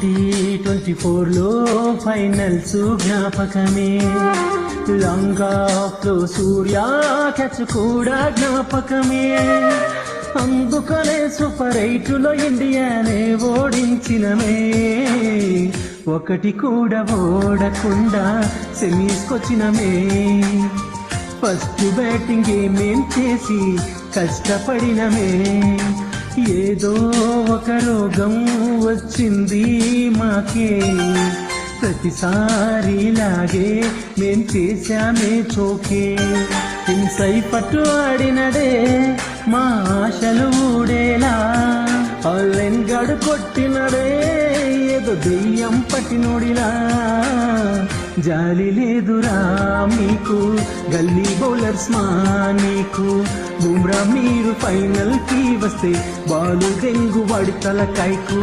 T24లో finals జ్ఞాపకమే, long off లో సూర్య catch కూడా జ్ఞాపకమే. అందుకనే సూపర్ 8లో ఇండియానే ఓడించినమే, ఒకటి కూడా ఓడకుండా సెమీస్కొచ్చినమే. ఫస్ట్ బ్యాటింగ్ ఏమేం చేసి కష్టపడినమే, ఏదో ఒక రోగం వచ్చింది మాకే. ప్రతిసారిలాగే మేం చేశామే చోకే. హింసై పట్టు ఆడినడే మా ఆశలు ఊడేలా, ఆన్లైన్ గడు కొట్టినడే ఏదో దెయ్యం పట్టినోడిలా. జాలి లేదురా మీకు గల్లీ బౌలర్స్ మా నీకు. బుమ్రా మీరు ఫైనల్ కి వస్తే బాలు దెంగు వాడి తలకాయకు.